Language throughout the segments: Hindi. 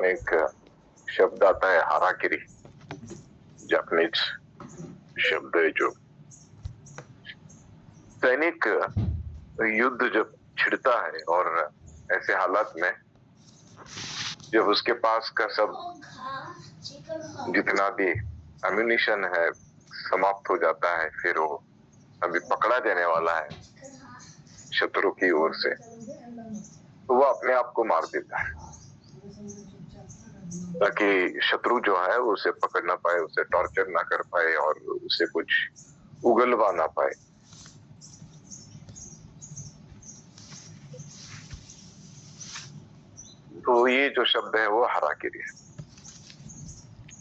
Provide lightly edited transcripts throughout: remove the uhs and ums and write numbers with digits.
में एक शब्द आता है हाराकिरी, जापानीज शब्द है। जो सैनिक युद्ध जब छिड़ता है और ऐसे हालात में जब उसके पास का सब जितना भी एम्यूनिशन है समाप्त हो जाता है, फिर वो अभी पकड़ा देने वाला है शत्रु की ओर से, तो वो अपने आप को मार देता है ताकि शत्रु जो है उसे पकड़ ना पाए, उसे टॉर्चर ना कर पाए और उसे कुछ उगलवा ना पाए। तो ये जो शब्द है वो हाराकिरी है।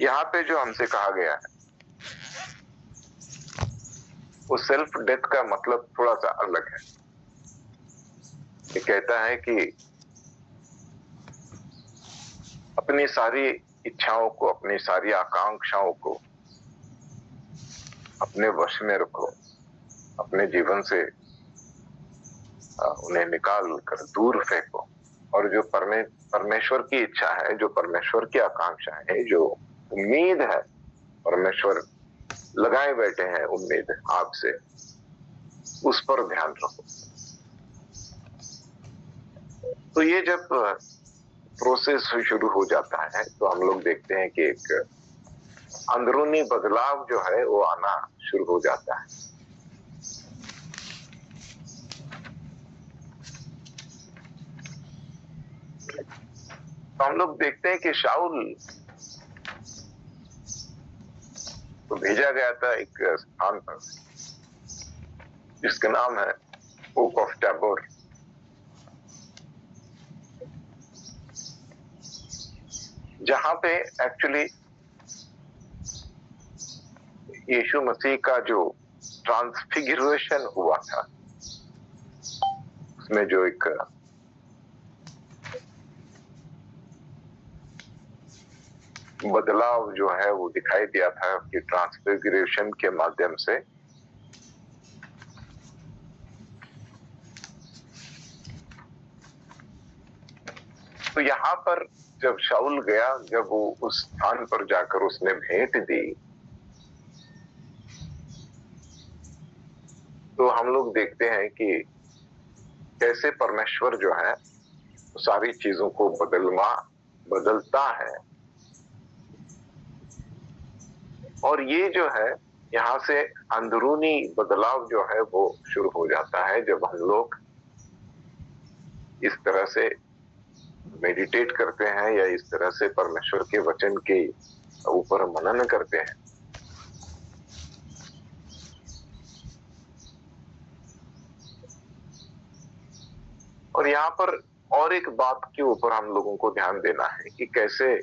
यहाँ पे जो हमसे कहा गया है वो सेल्फ डेथ का मतलब थोड़ा सा अलग है। ये कहता है कि अपनी सारी इच्छाओं को, अपनी सारी आकांक्षाओं को अपने वश में रखो, अपने जीवन से उन्हें निकाल कर दूर फेंको, और जो परमेश्वर की इच्छा है, जो परमेश्वर की आकांक्षा है, जो उम्मीद है परमेश्वर लगाए बैठे हैं उम्मीद आपसे, उस पर ध्यान रखो। तो ये जब प्रोसेस शुरू हो जाता है तो हम लोग देखते हैं कि एक अंदरूनी बदलाव जो है वो आना शुरू हो जाता है। तो हम लोग देखते हैं कि शाऊल तो भेजा गया था एक स्थान पर जिसका नाम है ओक ऑफ टैबोर। जहां पे एक्चुअली यीशु मसीह का जो ट्रांसफिगरेशन हुआ था, उसमें जो एक बदलाव जो है वो दिखाई दिया था कि ट्रांसफिगरेशन के माध्यम से तो यहाँ पर जब शाऊल गया, जब वो उस स्थान पर जाकर उसने भेंट दी, तो हम लोग देखते हैं कि कैसे परमेश्वर जो है सारी चीजों को बदलता है। और ये जो है यहाँ से अंदरूनी बदलाव जो है वो शुरू हो जाता है जब हम लोग इस तरह से मेडिटेट करते हैं या इस तरह से परमेश्वर के वचन के ऊपर मनन करते हैं। और यहाँ पर और एक बात के ऊपर हम लोगों को ध्यान देना है कि कैसे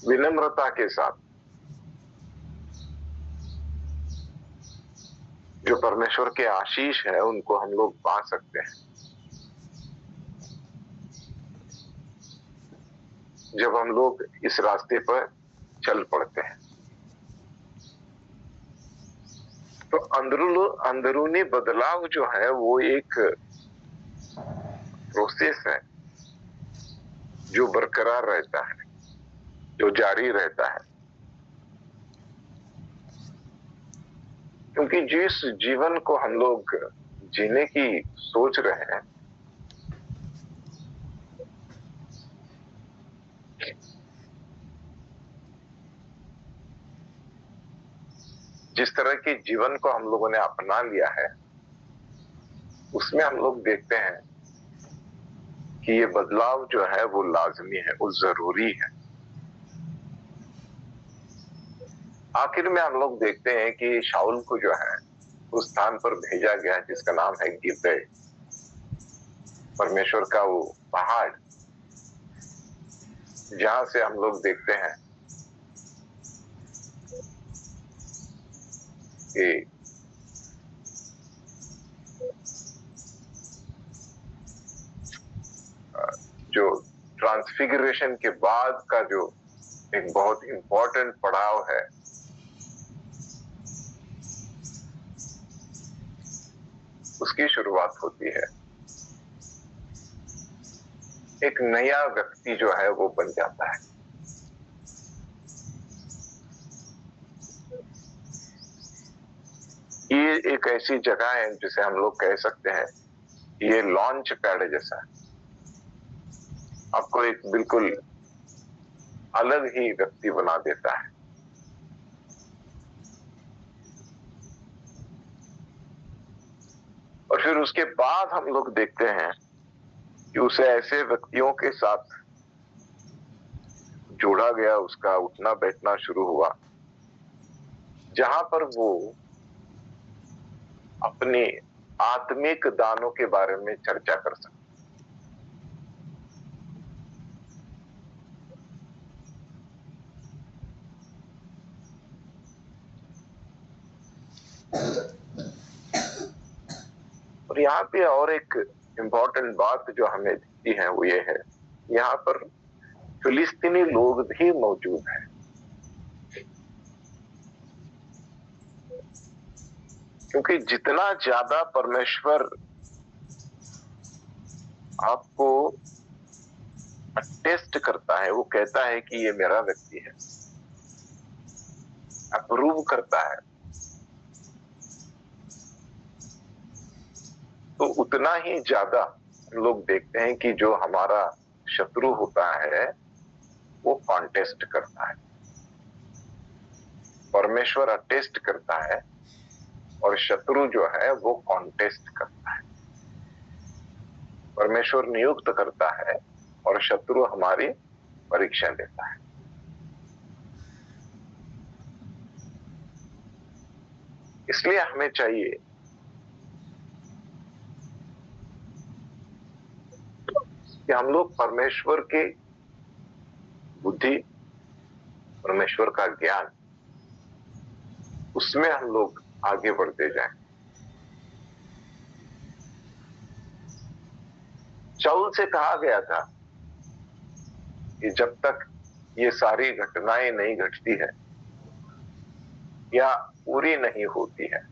विनम्रता के साथ जो परमेश्वर के आशीष है उनको हम लोग पा सकते हैं जब हम लोग इस रास्ते पर चल पड़ते हैं। तो अंदरूनी बदलाव जो है वो एक प्रोसेस है जो बरकरार रहता है, जो जारी रहता है। क्योंकि जिस जीवन को हम लोग जीने की सोच रहे हैं, जिस तरह के जीवन को हम लोगों ने अपना लिया है, उसमें हम लोग देखते हैं कि ये बदलाव जो है वो लाजमी है, वो जरूरी है। आखिर में हम लोग देखते हैं कि शाऊल को जो है उस स्थान पर भेजा गया जिसका नाम है गिबे, परमेश्वर का वो पहाड़, जहां से हम लोग देखते हैं कि जो ट्रांसफिगरेशन के बाद का जो एक बहुत इंपॉर्टेंट पड़ाव है, उसकी शुरुआत होती है। एक नया व्यक्ति जो है वो बन जाता है। ये एक ऐसी जगह है जिसे हम लोग कह सकते हैं ये लॉन्च पैड जैसा है। आपको एक बिल्कुल अलग ही व्यक्ति बना देता है। और फिर उसके बाद हम लोग देखते हैं कि उसे ऐसे व्यक्तियों के साथ जोड़ा गया, उसका उठना बैठना शुरू हुआ जहां पर वो अपने आत्मिक दानों के बारे में चर्चा कर सकते। और यहाँ पे और एक इम्पोर्टेंट बात जो हमें दिखती है वो ये है, यहाँ पर फिलिस्तीनी लोग भी मौजूद हैं। क्योंकि जितना ज्यादा परमेश्वर आपको टेस्ट करता है, वो कहता है कि ये मेरा व्यक्ति है, अप्रूव करता है, तो उतना ही ज्यादा हम लोग देखते हैं कि जो हमारा शत्रु होता है वो कॉन्टेस्ट करता है। परमेश्वर अटेस्ट करता है और शत्रु जो है वो कॉन्टेस्ट करता है। परमेश्वर नियुक्त करता है और शत्रु हमारी परीक्षा लेता है। इसलिए हमें चाहिए कि हम लोग परमेश्वर की बुद्धि, परमेश्वर का ज्ञान, उसमें हम लोग आगे बढ़ते जाएं। शाऊल से कहा गया था कि जब तक ये सारी घटनाएं नहीं घटती है या पूरी नहीं होती है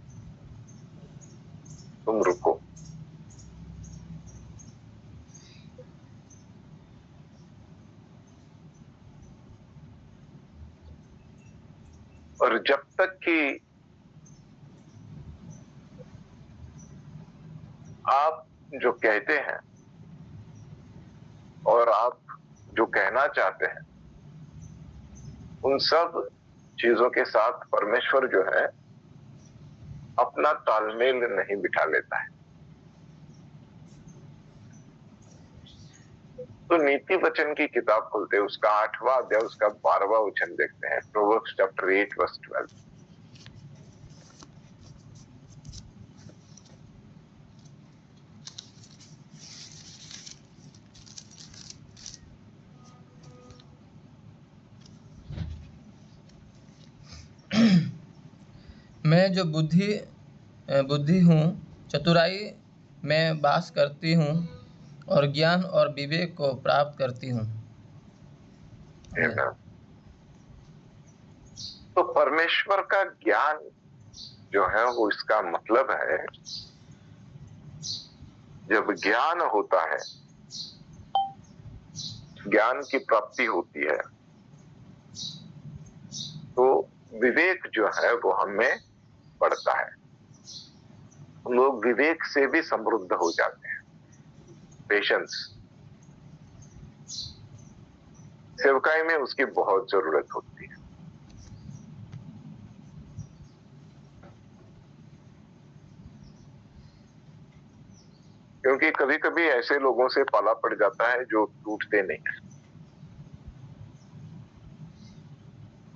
तुम रुको। और जब तक कि आप जो कहते हैं और आप जो कहना चाहते हैं उन सब चीजों के साथ परमेश्वर जो है अपना तालमेल नहीं बिठा लेता है, तो नीति वचन की किताब खोलते हैं, उसका 8वां अध्याय उसका 12वां वचन देखते हैं, प्रोवर्ब्स चैप्टर 8 वर्स 12। मैं जो बुद्धि हूँ, चतुराई में वास करती हूँ और ज्ञान और विवेक को प्राप्त करती हूँ। तो परमेश्वर का ज्ञान जो है वो इसका मतलब है, जब ज्ञान होता है, ज्ञान की प्राप्ति होती है, तो विवेक जो है वो हमें बढ़ता है। हम लोग विवेक से भी समृद्ध हो जाते हैं। पेशेंस, सेवकाई में उसकी बहुत जरूरत होती है। क्योंकि कभी कभी ऐसे लोगों से पाला पड़ जाता है जो टूटते नहीं है,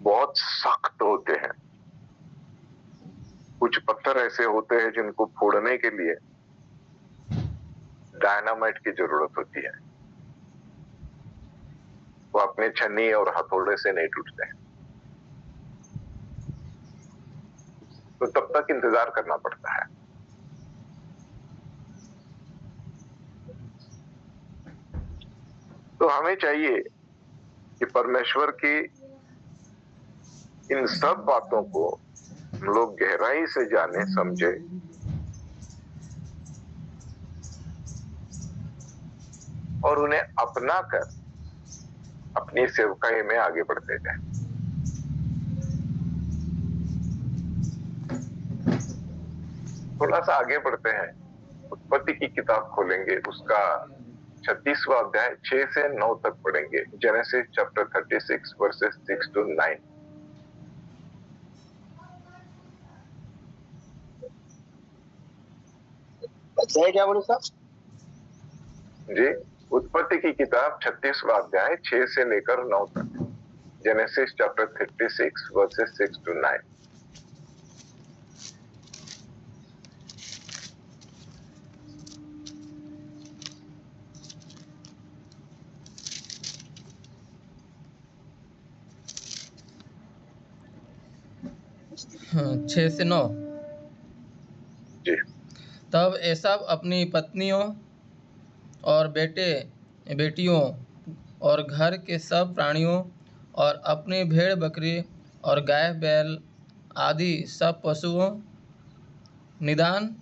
बहुत सख्त होते हैं। कुछ पत्थर ऐसे होते हैं जिनको फोड़ने के लिए डायनामाइट की जरूरत होती है, वो अपने छन्नी और हथौड़े से नहीं टूटते हैं, तो तब तक इंतजार करना पड़ता है। तो हमें चाहिए कि परमेश्वर की इन सब बातों को हम लोग गहराई से जाने, समझे, और उन्हें अपना कर अपनी सेवकाई में आगे बढ़ते जाए। थोड़ा सा आगे बढ़ते हैं, उत्पत्ति की किताब खोलेंगे, उसका 36वां अध्याय 6 से 9 तक पढ़ेंगे। Genesis chapter 36 versus 6 to 9। अध्याय क्या बोले साहब? जी, उत्पत्ति की किताब 36वां अध्याय 6 से लेकर 9 तक। Genesis chapter 36 versus 6 to 9। हाँ, 6 से 9। जी, तब एसाव अपनी पत्नियों और बेटे बेटियों और घर के सब प्राणियों और अपनी भेड़ बकरी और गाय बैल आदि सब पशुओं निदान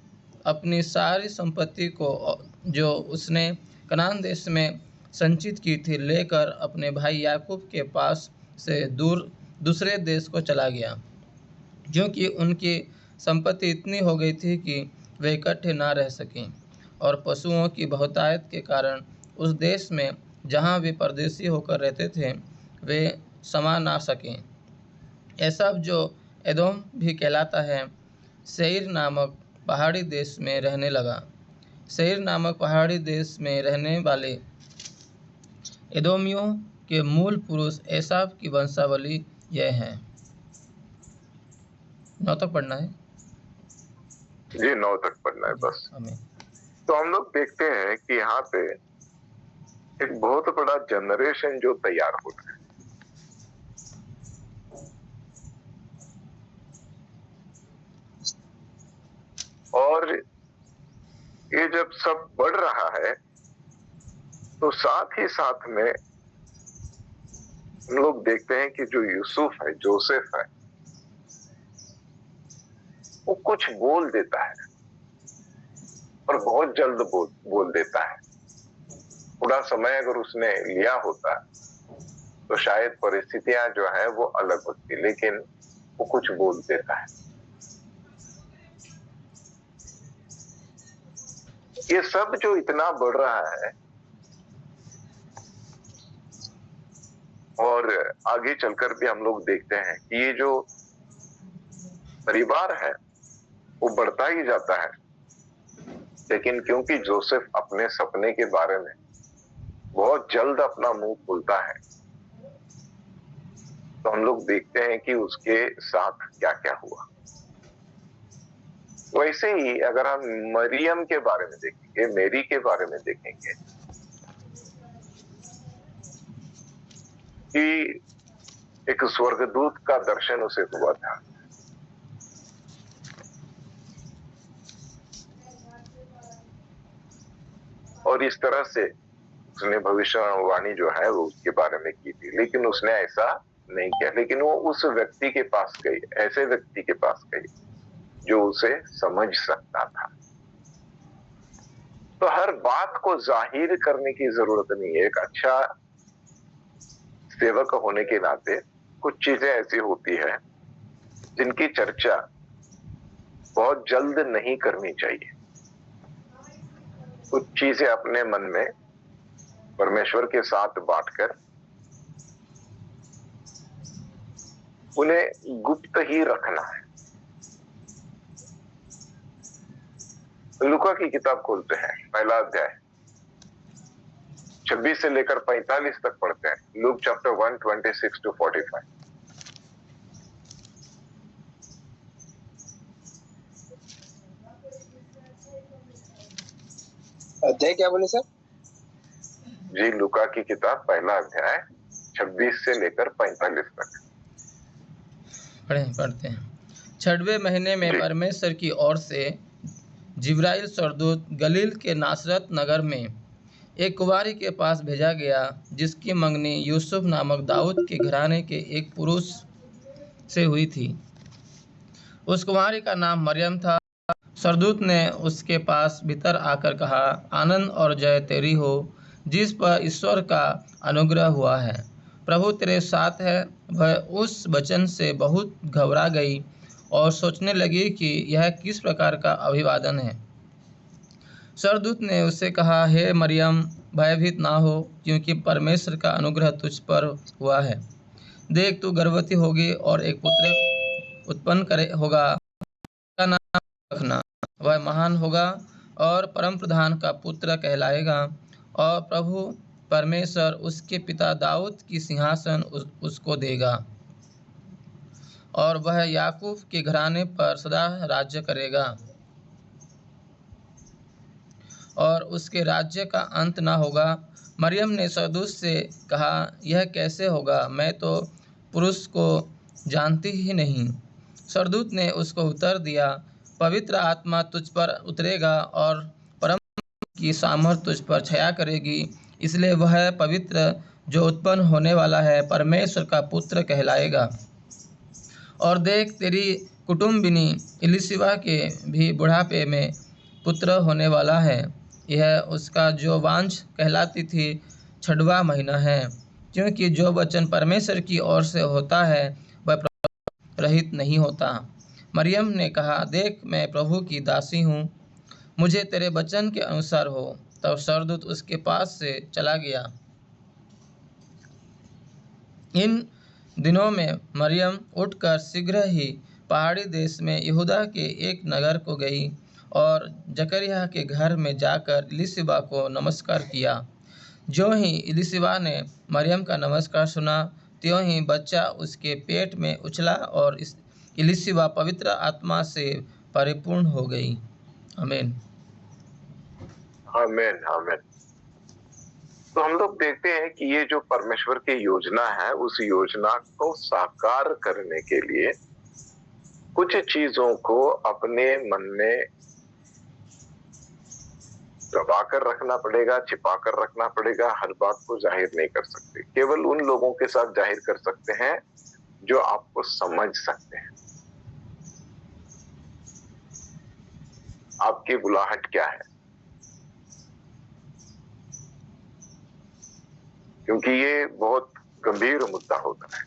अपनी सारी संपत्ति को जो उसने कनान देश में संचित की थी लेकर अपने भाई याकूब के पास से दूसरे देश को चला गया, क्योंकि उनकी संपत्ति इतनी हो गई थी कि वे इकट्ठे ना रह सकें और पशुओं की बहुतायत के कारण उस देश में जहाँ वे परदेशी होकर रहते थे वे समा ना सकें। एसाव जो एदोम भी कहलाता है, सेईर नामक पहाड़ी देश में रहने लगा। सेईर नामक पहाड़ी देश में रहने वाले एदोमियों के मूल पुरुष एसाव की वंशावली यह है। 9 तक पढ़ना है जी, 9 तक पढ़ना है बस। हमें। तो हम लोग देखते हैं कि यहाँ पे एक बहुत बड़ा जनरेशन जो तैयार हो रहा है, और ये जब सब बढ़ रहा है तो साथ ही साथ में हम लोग देखते हैं कि जो यूसुफ है, जोसेफ है, वो कुछ बोल देता है और बहुत जल्द बोल देता है। थोड़ा समय अगर उसने लिया होता तो शायद परिस्थितियां जो है वो अलग होती, लेकिन वो कुछ बोल देता है। ये सब जो इतना बढ़ रहा है और आगे चलकर भी हम लोग देखते हैं कि ये जो परिवार है वो बढ़ता ही जाता है, लेकिन क्योंकि जोसेफ अपने सपने के बारे में बहुत जल्द अपना मुंह खोलता है, तो हम लोग देखते हैं कि उसके साथ क्या क्या हुआ। वैसे ही अगर हम मरियम के बारे में देखेंगे, मेरी के बारे में देखेंगे कि एक स्वर्गदूत का दर्शन उसे हुआ था। और इस तरह से उसने भविष्यवाणी जो है वो उसके बारे में की थी, लेकिन उसने ऐसा नहीं किया। लेकिन वो उस व्यक्ति के पास गई, ऐसे व्यक्ति के पास गई जो उसे समझ सकता था। तो हर बात को जाहिर करने की जरूरत नहीं है। एक अच्छा सेवक होने के नाते कुछ चीजें ऐसी होती है जिनकी चर्चा बहुत जल्द नहीं करनी चाहिए। कुछ चीजें अपने मन में परमेश्वर के साथ बांटकर उन्हें गुप्त ही रखना है। लूका की किताब खोलते हैं, पहला अध्याय 26 से लेकर 45 तक पढ़ते हैं। Luke chapter 1 26 to 45। अध्याय क्या बोले सर? जी, लूका की किताब पहला अध्याय 26 से लेकर 45 तक पढ़ते हैं। 6वें महीने में परमेश्वर की ओर से जिब्राइल स्वर्गदूत गलील के नासरत नगर में एक कुंवारी के पास भेजा गया, जिसकी मंगनी यूसुफ नामक दाऊद के घराने के एक पुरुष से हुई थी। उस कुंवारी का नाम मरियम था। स्वर्गदूत ने उसके पास भीतर आकर कहा, आनंद और जय तेरी हो, जिस पर ईश्वर का अनुग्रह हुआ है। प्रभु तेरे साथ है। वह उस वचन से बहुत घबरा गई और सोचने लगी कि यह किस प्रकार का अभिवादन है। स्वर्गदूत ने उससे कहा, हे मरियम, भयभीत ना हो, क्योंकि परमेश्वर का अनुग्रह तुझ पर हुआ है। देख, तू गर्भवती होगी और एक पुत्र उत्पन्न होगा। का नाम रखना, वह महान होगा और परम प्रधान का पुत्र कहलाएगा। और प्रभु परमेश्वर उसके पिता दाऊद की सिंहासन उसको देगा, और वह याकूब के घराने पर सदा राज्य करेगा, और उसके राज्य का अंत न होगा। मरियम ने स्वर्गदूत से कहा, यह कैसे होगा? मैं तो पुरुष को जानती ही नहीं। स्वर्गदूत ने उसको उत्तर दिया, पवित्र आत्मा तुझ पर उतरेगा और परम की सामर्थ तुझ पर छाया करेगी, इसलिए वह पवित्र जो उत्पन्न होने वाला है परमेश्वर का पुत्र कहलाएगा। और देख, तेरी कुटुम्बिनी इलिशिबा के भी बुढ़ापे में पुत्र होने वाला है। यह उसका जो वांझ कहलाती थी 6वां महीना है, क्योंकि जो वचन परमेश्वर की ओर से होता है वह रहित नहीं होता। मरियम ने कहा, देख, मैं प्रभु की दासी हूँ, मुझे तेरे वचन के अनुसार हो। तब स्वर्गदूत उसके पास से चला गया। इन दिनों में मरियम उठकर शीघ्र ही पहाड़ी देश में यहूदा के एक नगर को गई और जकरिया के घर में जाकर इलिशिबा को नमस्कार किया। जो ही इलिशिबा ने मरियम का नमस्कार सुना, त्यों ही बच्चा उसके पेट में उछला और इलिशिबा पवित्र आत्मा से परिपूर्ण हो गई। आमीन। आमीन आमीन। तो हम लोग देखते हैं कि ये जो परमेश्वर की योजना है, उस योजना को साकार करने के लिए कुछ चीजों को अपने मन में दबा कर रखना पड़ेगा, छिपा कर रखना पड़ेगा। हर बात को जाहिर नहीं कर सकते। केवल उन लोगों के साथ जाहिर कर सकते हैं जो आपको समझ सकते हैं। आपकी बुलाहट क्या है? क्योंकि ये बहुत गंभीर मुद्दा होता है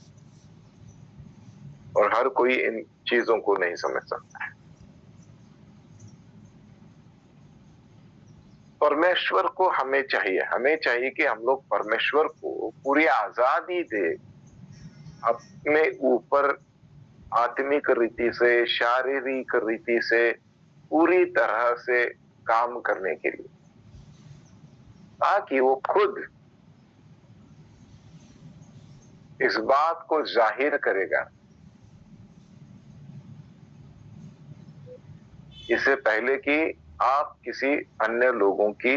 और हर कोई इन चीजों को नहीं समझ सकता है। परमेश्वर को हमें चाहिए कि हम लोग परमेश्वर को पूरी आजादी दे अपने ऊपर आत्मिक रीति से, शारीरिक रीति से पूरी तरह से काम करने के लिए, ताकि वो खुद इस बात को जाहिर करेगा। इससे पहले कि आप किसी अन्य लोगों की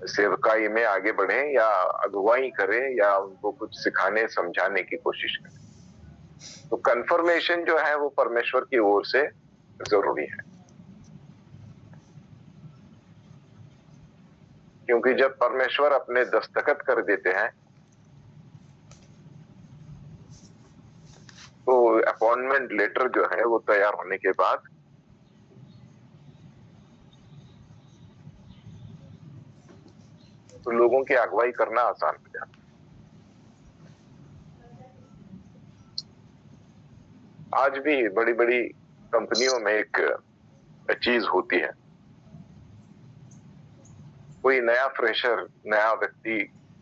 सेवकाई में आगे बढ़ें या अगुवाई करें या उनको कुछ सिखाने समझाने की कोशिश करें, तो कंफर्मेशन जो है वो परमेश्वर की ओर से जरूरी है। क्योंकि जब परमेश्वर अपने दस्तखत कर देते हैं तो अपॉइंटमेंट लेटर जो है वो तैयार होने के बाद तो लोगों की अगुवाई करना आसान हो जाता है। आज भी बड़ी बड़ी कंपनियों में एक चीज होती है, कोई नया फ्रेशर, नया व्यक्ति,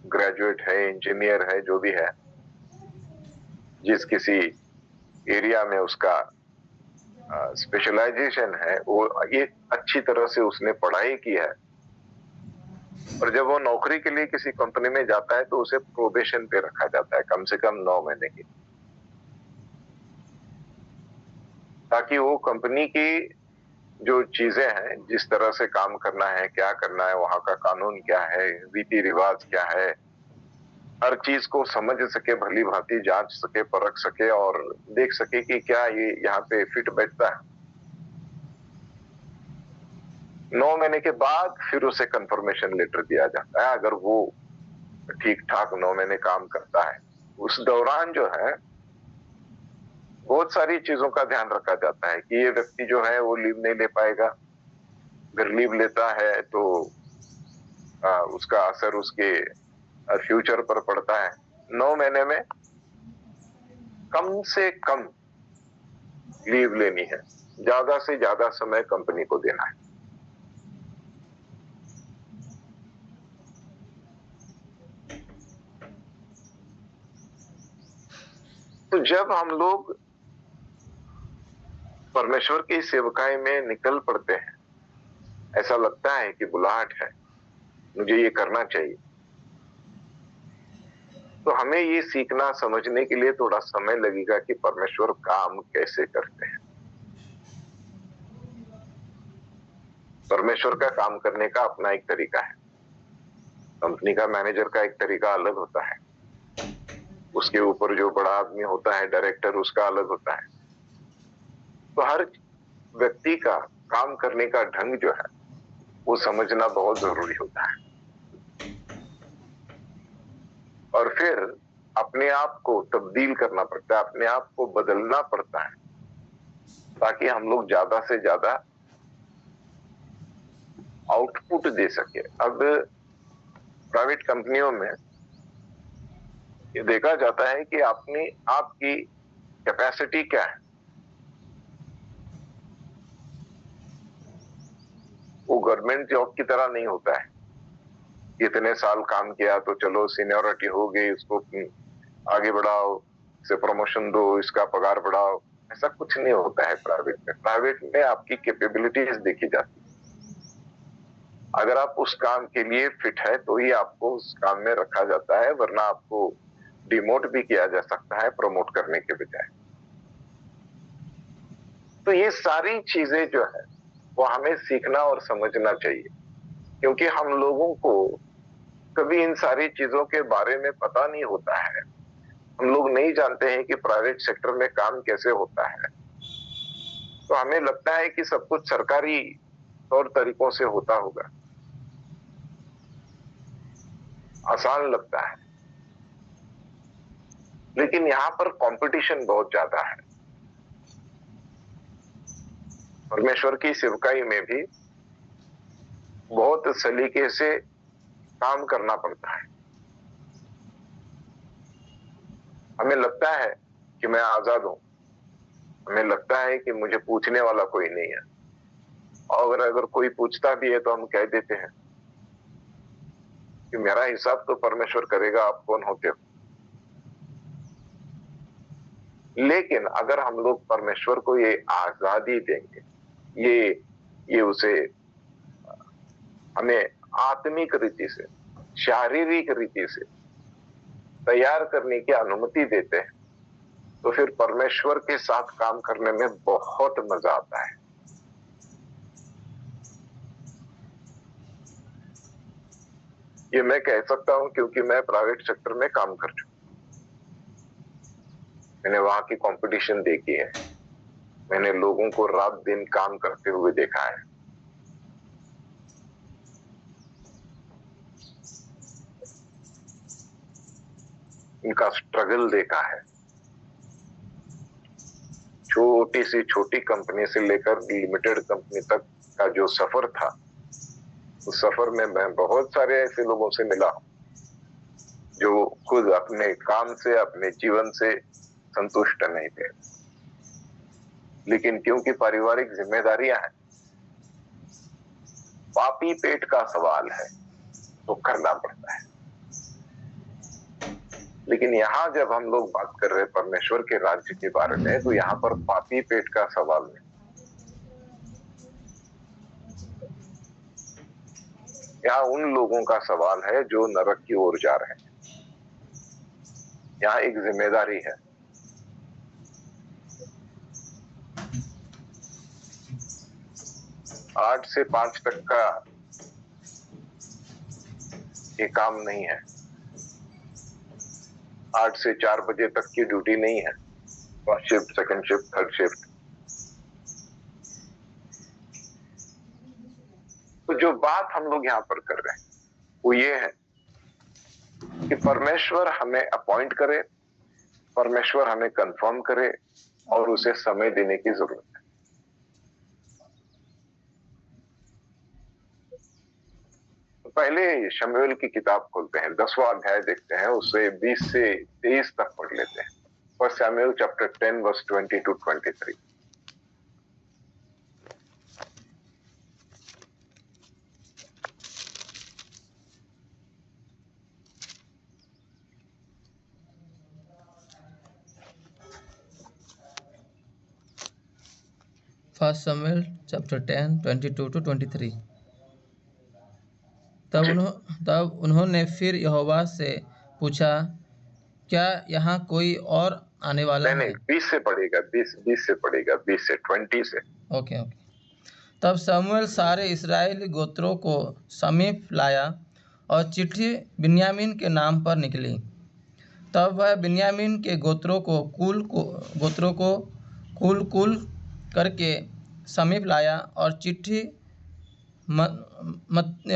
ग्रेजुएट है, इंजीनियर है, जो भी है, जिस किसी एरिया में उसका स्पेशलाइजेशन है, वो ये अच्छी तरह से उसने पढ़ाई की है, और जब वो नौकरी के लिए किसी कंपनी में जाता है तो उसे प्रोबेशन पे रखा जाता है, कम से कम 9 महीने की, ताकि वो कंपनी की जो चीजें हैं, जिस तरह से काम करना है, क्या करना है, वहां का कानून क्या है, रीति रिवाज क्या है, हर चीज को समझ सके, भली भांति जांच सके, परख सके और देख सके कि क्या ये यहाँ पे फिट बैठता है। 9 महीने के बाद फिर उसे कंफर्मेशन लेटर दिया जाता है, अगर वो ठीक ठाक 9 महीने काम करता है। उस दौरान जो है बहुत सारी चीजों का ध्यान रखा जाता है कि ये व्यक्ति जो है वो लीव नहीं ले पाएगा, अगर लीव लेता है तो उसका असर उसके फ्यूचर पर पड़ता है। 9 महीने में कम से कम लीव लेनी है, ज्यादा से ज्यादा समय कंपनी को देना है। तो जब हम लोग परमेश्वर की सेवकाई में निकल पड़ते हैं, ऐसा लगता है कि बुलाहट है, मुझे ये करना चाहिए, तो हमें ये सीखना समझने के लिए थोड़ा समय लगेगा कि परमेश्वर काम कैसे करते हैं। परमेश्वर का काम करने का अपना एक तरीका है। कंपनी का मैनेजर का एक तरीका अलग होता है, उसके ऊपर जो बड़ा आदमी होता है डायरेक्टर, उसका अलग होता है। तो हर व्यक्ति का काम करने का ढंग जो है वो समझना बहुत जरूरी होता है, और फिर अपने आप को तब्दील करना पड़ता है, अपने आप को बदलना पड़ता है, ताकि हम लोग ज्यादा से ज्यादा आउटपुट दे सके। अब प्राइवेट कंपनियों में ये देखा जाता है कि आपकी कैपेसिटी क्या है। वो गवर्नमेंट जॉब की तरह नहीं होता है, इतने साल काम किया तो चलो सीनियरिटी हो गई, उसको आगे बढ़ाओ, इसे प्रमोशन दो, इसका पगार बढ़ाओ। ऐसा कुछ नहीं होता है प्राइवेट में। प्राइवेट में आपकी कैपेबिलिटीज देखी जाती है। अगर आप उस काम के लिए फिट है तो ही आपको उस काम में रखा जाता है, वरना आपको डिमोट भी किया जा सकता है प्रमोट करने के बजाय। तो ये सारी चीजें जो है वो हमें सीखना और समझना चाहिए, क्योंकि हम लोगों को कभी इन सारी चीजों के बारे में पता नहीं होता है। हम लोग नहीं जानते हैं कि प्राइवेट सेक्टर में काम कैसे होता है। तो हमें लगता है कि सब कुछ सरकारी तौर तरीकों से होता होगा, आसान लगता है, लेकिन यहाँ पर कंपटीशन बहुत ज्यादा है। परमेश्वर की सेवकाई में भी बहुत सलीके से काम करना पड़ता है। हमें लगता है कि मैं आजाद हूं, हमें लगता है कि मुझे पूछने वाला कोई नहीं है, और अगर कोई पूछता भी है तो हम कह देते हैं कि मेरा हिसाब तो परमेश्वर करेगा, आप कौन होते हो। लेकिन अगर हम लोग परमेश्वर को ये आजादी देंगे, ये उसे हमें आत्मिक रीति से, शारीरिक रीति से तैयार करने की अनुमति देते हैं, तो फिर परमेश्वर के साथ काम करने में बहुत मजा आता है। ये मैं कह सकता हूं क्योंकि मैं प्राइवेट सेक्टर में काम कर चुका, मैंने वहां की कंपटीशन देखी है, मैंने लोगों को रात दिन काम करते हुए देखा है। इनका स्ट्रगल देखा है। छोटी कंपनी से लेकर लिमिटेड कंपनी तक का जो सफर था, उस सफर में मैं बहुत सारे ऐसे लोगों से मिला जो खुद अपने काम से, अपने जीवन से संतुष्ट नहीं थे, लेकिन क्योंकि पारिवारिक जिम्मेदारियां हैं, पापी पेट का सवाल है, तो करना पड़ता है। लेकिन यहाँ जब हम लोग बात कर रहे हैं परमेश्वर के राज्य के बारे में, तो यहाँ पर पापी पेट का सवाल नहीं, यहाँ उन लोगों का सवाल है जो नरक की ओर जा रहे हैं। यहाँ एक जिम्मेदारी है। आठ से 5 तक का ये काम नहीं है, 8 से 4 बजे तक की ड्यूटी नहीं है, first shift, second shift, third shift. तो जो बात हम लोग यहाँ पर कर रहे हैं वो ये है कि परमेश्वर हमें अपॉइंट करे, परमेश्वर हमें कंफर्म करे, और उसे समय देने की जरूरत है। पहले शमूएल की किताब खोलते हैं, 10वां अध्याय देखते हैं, उससे 20 से 23 तक पढ़ लेते हैं। फर्स्ट शमूएल चैप्टर 10 वर्स 20 to 23। फर्स्ट शमूएल चैप्टर 10 22 to 23। तब उन्होंने फिर यहोवा से पूछा, क्या यहाँ कोई और आने वाला है? नहीं, 20 से पढ़ेगा, 20 से पढ़ेगा, 20 से 20 से। ओके। तब शमूएल सारे इस्राएली गोत्रों को समीप लाया और चिट्ठी बिन्यामीन के नाम पर निकली। तब वह बिन्यामीन के गोत्रों को कुल करके समीप लाया और चिट्ठी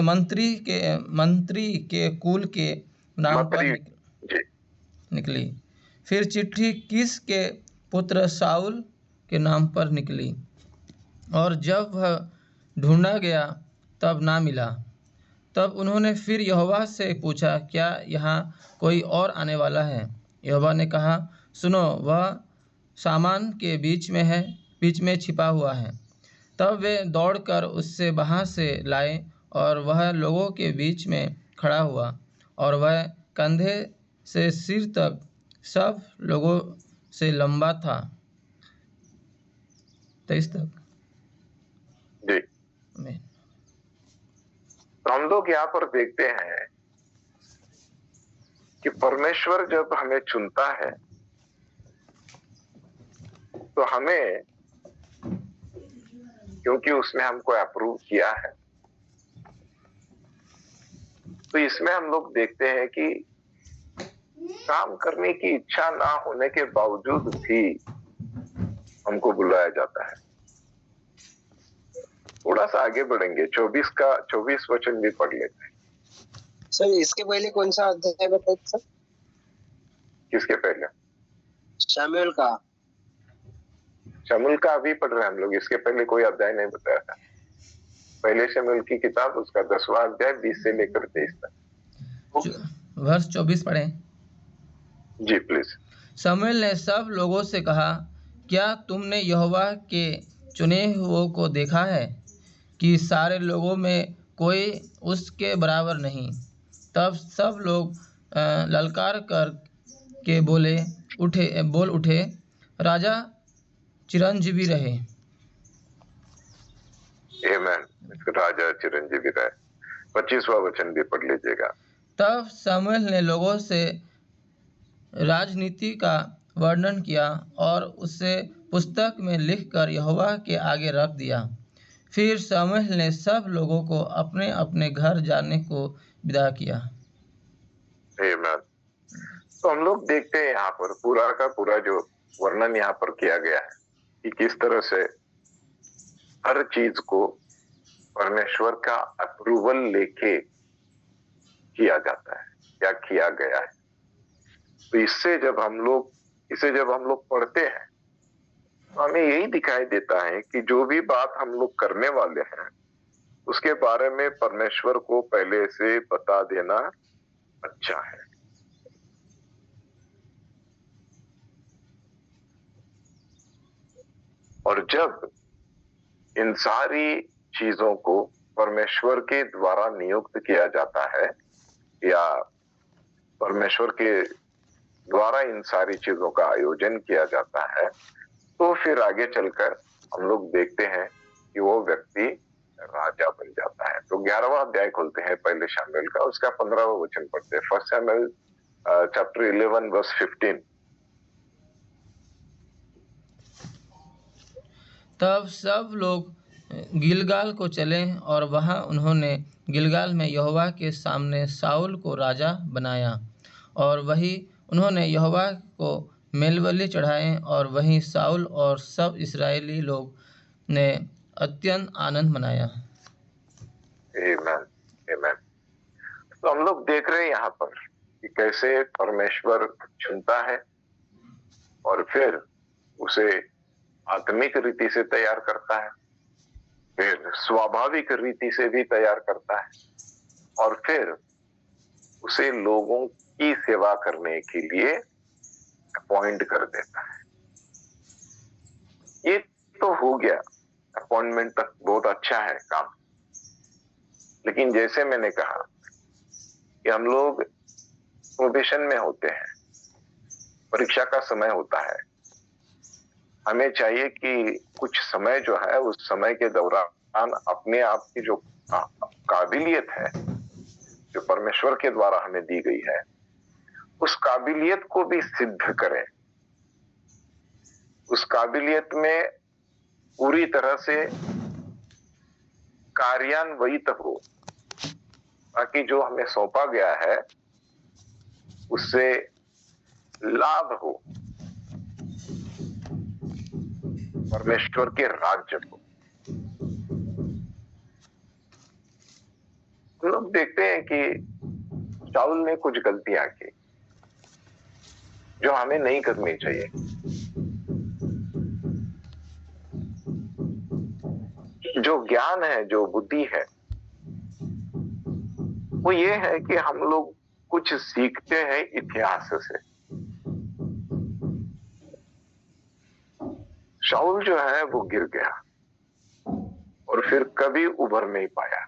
मंत्री के कुल के नाम पर निकली। फिर चिट्ठी किस के पुत्र साउल के नाम पर निकली, और जब वह ढूंढा गया तब ना मिला। तब उन्होंने फिर यहोवा से पूछा, क्या यहाँ कोई और आने वाला है? यहोवा ने कहा, सुनो, वह सामान के बीच में छिपा हुआ है। तब वे दौड़कर उससे वहाँ से लाए, और वह लोगों के बीच में खड़ा हुआ, और वह कंधे से सिर तक सब लोगों से लंबा था। 23 तक। जी। तो हम लोग यहाँ पर देखते हैं कि परमेश्वर जब हमें चुनता है तो हमें, क्योंकि उसने हमको अप्रूव किया है, तो इसमें हम लोग देखते हैं कि काम करने की इच्छा ना होने के बावजूद भी हमको बुलाया जाता है। थोड़ा सा आगे बढ़ेंगे, 24 वचन भी पढ़ लेते हैं। सर इसके पहले कौन सा अध्याय बताए सर? किसके पहले? शमूएल का। शमूएल का अभी पढ़ रहे हैं हम लोग, इसके पहले कोई अध्याय नहीं बताया था। पहले शमूएल की किताब, उसका 10वां अध्याय 20 से लेकर 23 तक। वर्ष 24 पढ़े। जी प्लीज। शमूएल ने सब लोगों से कहा, क्या तुमने यहोवा के चुने हुओं को देखा है कि सारे लोगों में कोई उसके बराबर नहीं? तब सब लोग ललकार कर के बोल उठे, राजा चिरंजीवी रहे। आमीन। राजा चिरंजीवी रहे। 25वां वचन भी पढ़ लीजिएगा। तब शमूएल ने लोगों से राजनीति का वर्णन किया और उसे पुस्तक में लिखकर यहोवा के आगे रख दिया। फिर शमूएल ने सब लोगों को अपने अपने घर जाने को विदा किया। आमीन। तो हम लोग देखते हैं यहाँ पर पूरा का पूरा जो वर्णन यहाँ पर किया गया है कि किस तरह से हर चीज को परमेश्वर का अप्रूवल लेके किया जाता है या किया गया है। तो इसे जब हम लोग पढ़ते हैं तो हमें यही दिखाई देता है कि जो भी बात हम लोग करने वाले हैं उसके बारे में परमेश्वर को पहले से बता देना अच्छा है। और जब इन सारी चीजों को परमेश्वर के द्वारा नियुक्त किया जाता है या परमेश्वर के द्वारा इन सारी चीजों का आयोजन किया जाता है, तो फिर आगे चलकर हम लोग देखते हैं कि वो व्यक्ति राजा बन जाता है। तो 11वां अध्याय खोलते हैं पहले शमूएल का, उसका 15वां वचन पढ़ते हैं। फर्स्ट शमूएल चैप्टर 11 वर्स 15। तब सब लोग गिलगाल को चले, और वहाँ उन्होंने गिलगाल में यहोवा के सामने साउल को राजा बनाया, और वही उन्होंने यहोवा को मेलबलि चढ़ाए, और वहीं साउल और सब इस्राएली लोग ने अत्यंत आनंद मनाया। आमीन, आमीन। तो हम लोग देख रहे हैं यहाँ पर कि कैसे परमेश्वर चुनता है और फिर उसे आत्मिक रीति से तैयार करता है, फिर स्वाभाविक रीति से भी तैयार करता है, और फिर उसे लोगों की सेवा करने के लिए अपॉइंट कर देता है। ये तो हो गया, अपॉइंटमेंट तक बहुत अच्छा है काम। लेकिन जैसे मैंने कहा कि हम लोग प्रोबेशन में होते हैं, परीक्षा का समय होता है, हमें चाहिए कि कुछ समय जो है उस समय के दौरान अपने आप की जो काबिलियत है जो परमेश्वर के द्वारा हमें दी गई है, उस काबिलियत को भी सिद्ध करें, उस काबिलियत में पूरी तरह से कार्यान्वित हो, ताकि जो हमें सौंपा गया है उससे लाभ हो परमेश्वर के राज्य को। हम लोग देखते हैं कि शाऊल ने कुछ गलतियां की जो हमें नहीं करनी चाहिए। जो ज्ञान है, जो बुद्धि है, वो ये है कि हम लोग कुछ सीखते हैं इतिहास से। शाऊल जो है वो गिर गया और फिर कभी उभर नहीं पाया।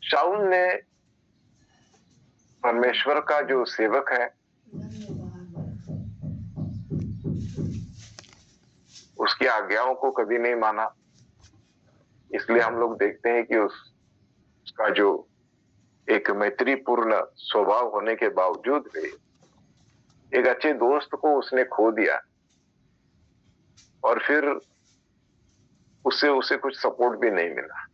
शाऊल ने परमेश्वर का जो सेवक है उसकी आज्ञाओं को कभी नहीं माना। इसलिए हम लोग देखते हैं कि उसका जो एक मैत्रीपूर्ण स्वभाव होने के बावजूद भी एक अच्छे दोस्त को उसने खो दिया और फिर उससे उसे कुछ सपोर्ट भी नहीं मिला।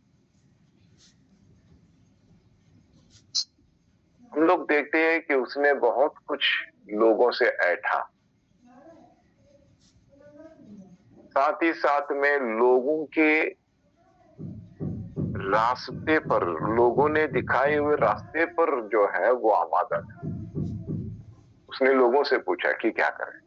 हम लोग देखते हैं कि उसने बहुत कुछ लोगों से ऐठा, साथ ही साथ में लोगों के रास्ते पर, लोगों ने दिखाए हुए रास्ते पर जो है वो आमादा था। उसने लोगों से पूछा कि क्या करें।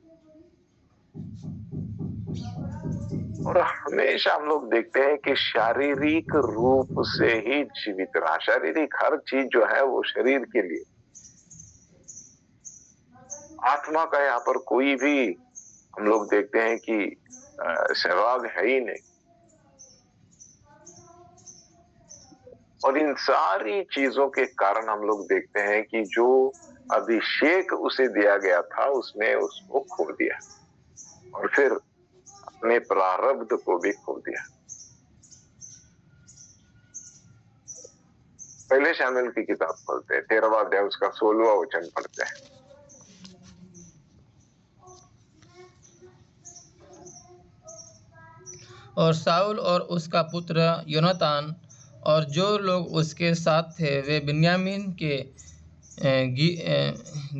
और हमेशा हम लोग देखते हैं कि शारीरिक रूप से ही जीवित रहा। शारीरिक हर चीज जो है वो शरीर के लिए, आत्मा का यहाँ पर कोई भी हम लोग देखते हैं कि सहभाग है ही नहीं। और इन सारी चीजों के कारण हम लोग देखते हैं कि जो अभिषेक उसे दिया गया था उसने उसको खो दिया और फिर अपने प्रारब्ध को भी खो दिया। पहले शामिल की किताब पढ़ते हैं, 13वां अध्याय उसका 16वां वचन पढ़ते हैं। और शाऊल और उसका पुत्र योनातान और जो लोग उसके साथ थे वे बिन्यामीन के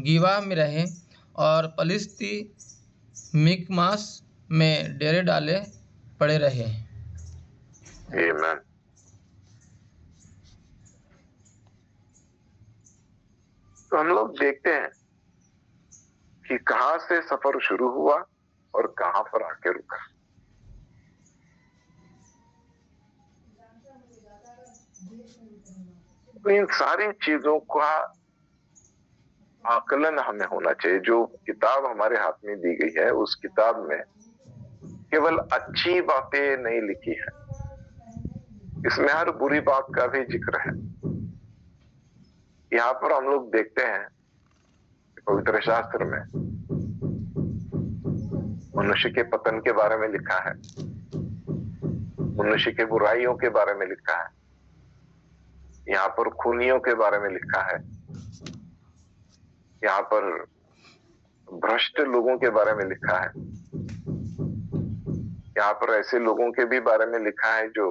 गीवा में रहे और पलिश्ती मिकमास में डेरे डाले पड़े रहे। आमीन। तो हम लोग देखते हैं कि कहां से सफर शुरू हुआ और कहां पर आके रुका। तो इन सारी चीजों का आकलन हमें होना चाहिए। जो किताब हमारे हाथ में दी गई है उस किताब में केवल अच्छी बातें नहीं लिखी है, इसमें हर बुरी बात का भी जिक्र है। यहाँ पर हम लोग देखते हैं पवित्र शास्त्र में मनुष्य के पतन के बारे में लिखा है, मनुष्य के बुराइयों के बारे में लिखा है, यहाँ पर खूनियों के बारे में लिखा है, यहाँ पर भ्रष्ट लोगों के बारे में लिखा है, यहाँ पर ऐसे लोगों के भी बारे में लिखा है जो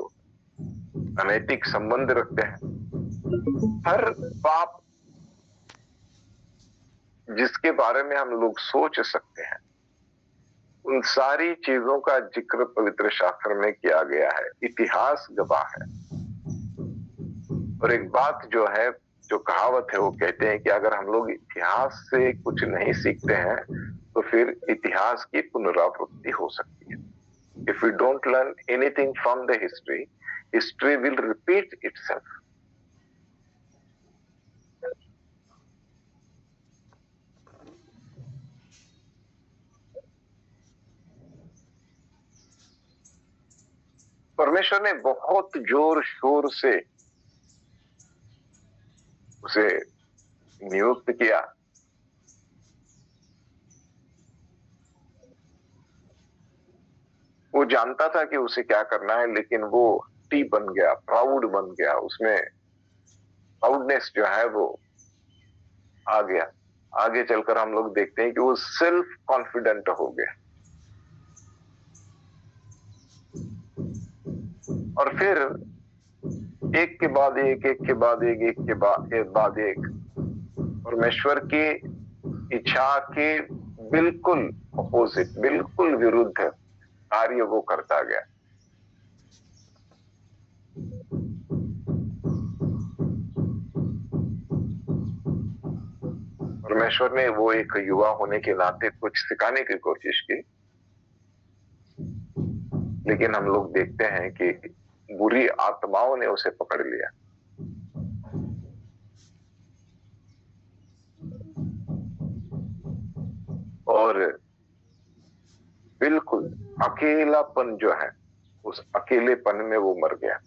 अनैतिक संबंध रखते हैं। हर पाप जिसके बारे में हम लोग सोच सकते हैं उन सारी चीजों का जिक्र पवित्र शास्त्र में किया गया है। इतिहास गवाह है। और एक बात जो है, जो कहावत है, वो कहते हैं कि अगर हम लोग इतिहास से कुछ नहीं सीखते हैं तो फिर इतिहास की पुनरावृत्ति हो सकती है। If we don't learn anything from the history, history will repeat itself. परमेश्वर ने बहुत जोर शोर से उसे नियुक्त किया, वो जानता था कि उसे क्या करना है, लेकिन वो टी बन गया, प्राउड बन गया, उसमें प्राउडनेस जो है वो आ गया। आगे चलकर हम लोग देखते हैं कि वो सेल्फ कॉन्फिडेंट हो गया और फिर एक के बाद एक, एक के बाद एक, एक के बाद एक परमेश्वर की इच्छा के बिल्कुल अपोजिट, बिल्कुल विरुद्ध कार्य वो करता गया। परमेश्वर ने वो एक युवा होने के नाते कुछ सिखाने की कोशिश की, लेकिन हम लोग देखते हैं कि बुरी आत्माओं ने उसे पकड़ लिया। और बिल्कुल अकेलापन जो है, उस अकेलेपन में वो मर गया।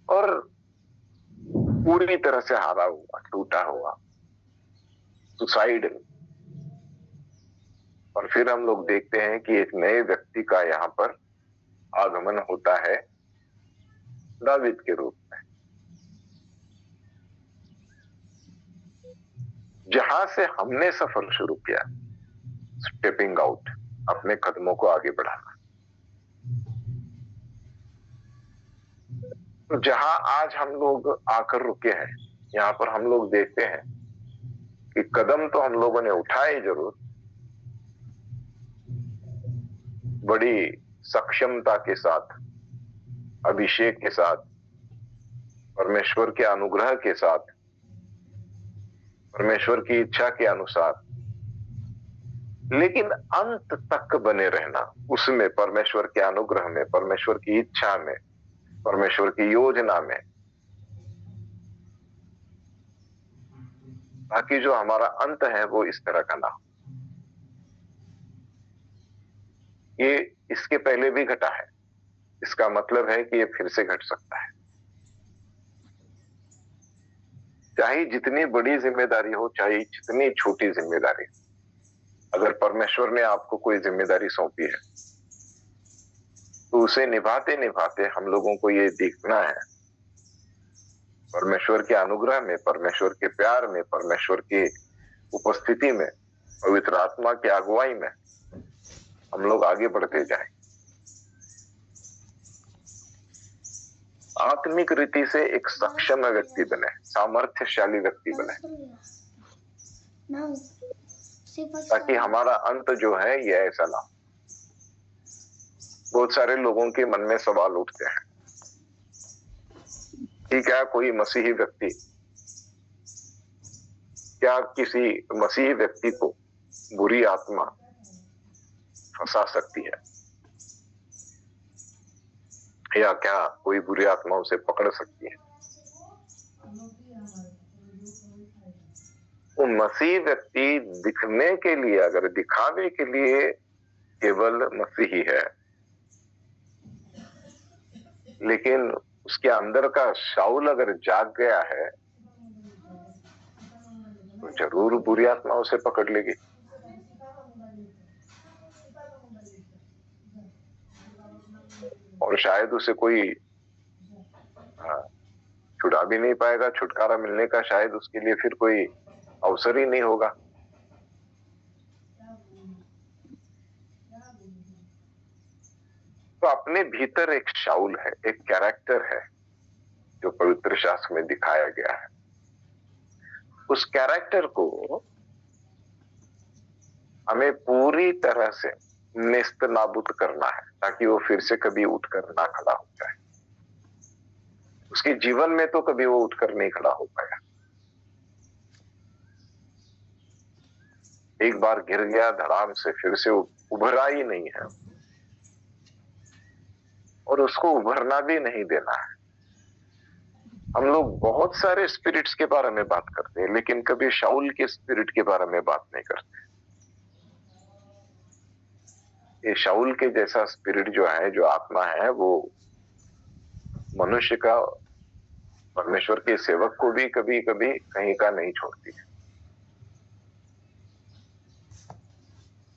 और पूरी तरह से हारा हुआ, टूटा हुआ, सुसाइड। और फिर हम लोग देखते हैं कि एक नए व्यक्ति का यहाँ पर आगमन होता है दावीद के रूप में, जहां से हमने सफर शुरू किया, स्टेपिंग आउट, अपने कदमों को आगे बढ़ाना। तो जहां आज हम लोग आकर रुके हैं, यहाँ पर हम लोग देखते हैं कि कदम तो हम लोगों ने उठाए जरूर, बड़ी सक्षमता के साथ, अभिषेक के साथ, परमेश्वर के अनुग्रह के साथ, परमेश्वर की इच्छा के अनुसार, लेकिन अंत तक बने रहना उसमें, परमेश्वर के अनुग्रह में, परमेश्वर की इच्छा में, परमेश्वर की योजना में, ताकि जो हमारा अंत है वो इस तरह का ना हो। ये इसके पहले भी घटा है, इसका मतलब है कि ये फिर से घट सकता है। चाहे जितनी बड़ी जिम्मेदारी हो, चाहे जितनी छोटी जिम्मेदारी, अगर परमेश्वर ने आपको कोई जिम्मेदारी सौंपी है तो उसे निभाते निभाते हम लोगों को ये देखना है, परमेश्वर के अनुग्रह में, परमेश्वर के प्यार में, परमेश्वर की उपस्थिति में, पवित्र आत्मा की अगुवाई में हम लोग आगे बढ़ते जाएं। आत्मिक रीति से एक सक्षम व्यक्ति बने, सामर्थ्यशाली व्यक्ति बने, ताकि हमारा अंत जो है ये ऐसा ना हो। बहुत सारे लोगों के मन में सवाल उठते हैं कि क्या कोई मसीही व्यक्ति, क्या किसी मसीही व्यक्ति को बुरी आत्मा फंसा सकती है, या क्या कोई बुरी आत्मा उसे पकड़ सकती है? वो मसीही व्यक्ति दिखने के लिए, अगर दिखावे के लिए केवल मसीही है, लेकिन उसके अंदर का शाऊल अगर जाग गया है तो जरूर बुरी आत्मा उसे पकड़ लेगी। और शायद उसे कोई छुड़ा भी नहीं पाएगा, छुटकारा मिलने का शायद उसके लिए फिर कोई अवसर ही नहीं होगा। तो अपने भीतर एक शाऊल है, एक कैरेक्टर है जो पवित्र शास्त्र में दिखाया गया है। उस कैरेक्टर को हमें पूरी तरह से नेस्त नाबूद करना है, ताकि वो फिर से कभी उठकर ना खड़ा हो जाए। उसके जीवन में तो कभी वो उठकर नहीं खड़ा हो पाया। एक बार गिर गया धड़ाम से, फिर से उभरा ही नहीं है, और उसको उभरना भी नहीं देना है। हम लोग बहुत सारे स्पिरिट्स के बारे में बात करते हैं, लेकिन कभी शाऊल के स्पिरिट के बारे में बात नहीं करते। ये शाऊल के जैसा स्पिरिट जो है, जो आत्मा है, वो मनुष्य का, परमेश्वर के सेवक को भी कभी कभी कहीं का नहीं छोड़ती है।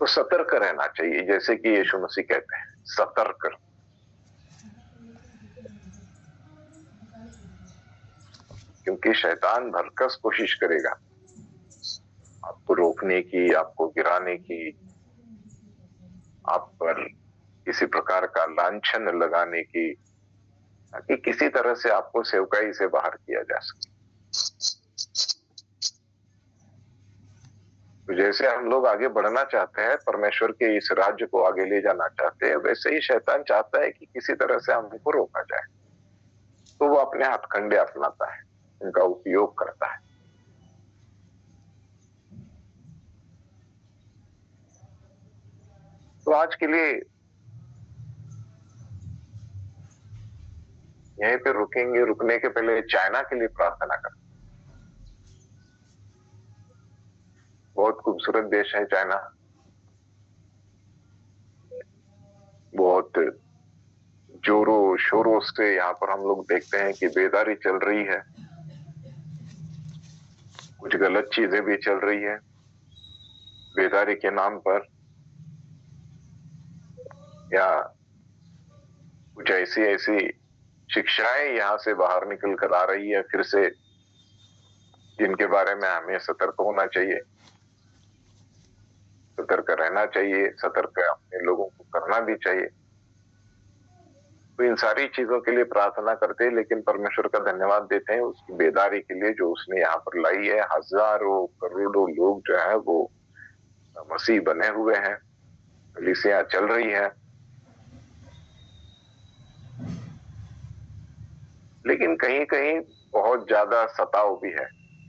तो सतर्क रहना चाहिए, जैसे कि यीशु मसीह कहते हैं, सतर्क। क्योंकि शैतान भरकस कोशिश करेगा आपको रोकने की, आपको गिराने की, आप पर किसी प्रकार का लांछन लगाने की, ताकि किसी तरह से आपको सेवकाई से बाहर किया जा सके। तो जैसे हम लोग आगे बढ़ना चाहते हैं, परमेश्वर के इस राज्य को आगे ले जाना चाहते हैं, वैसे ही शैतान चाहता है कि किसी तरह से हमको रोका जाए। तो वो अपने हथकंडे अपनाता है, उनका उपयोग करता है। तो आज के लिए यहीं पे रुकेंगे। रुकने के पहले चाइना के लिए प्रार्थना करें। बहुत खूबसूरत देश है चाइना, बहुत जोरों शोरों से यहाँ पर हम लोग देखते हैं कि बेदारी चल रही है, कुछ गलत चीजें भी चल रही है बेदारी के नाम पर, या कुछ ऐसी ऐसी शिक्षाएं यहाँ से बाहर निकल कर आ रही है फिर से, जिनके बारे में हमें सतर्क होना चाहिए, सतर्क रहना चाहिए, सतर्क अपने लोगों को करना भी चाहिए। तो इन सारी चीजों के लिए प्रार्थना करते हैं, लेकिन परमेश्वर का धन्यवाद देते हैं उसकी बेदारी के लिए जो उसने यहाँ पर लाई है। हजारों करोड़ों लोग जो है वो मसीह बने हुए हैं, कलीसियां चल रही है, लेकिन कहीं कहीं बहुत ज्यादा सताव भी है,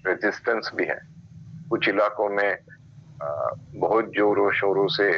रेजिस्टेंस भी है। कुछ इलाकों में बहुत जोरों शोरों से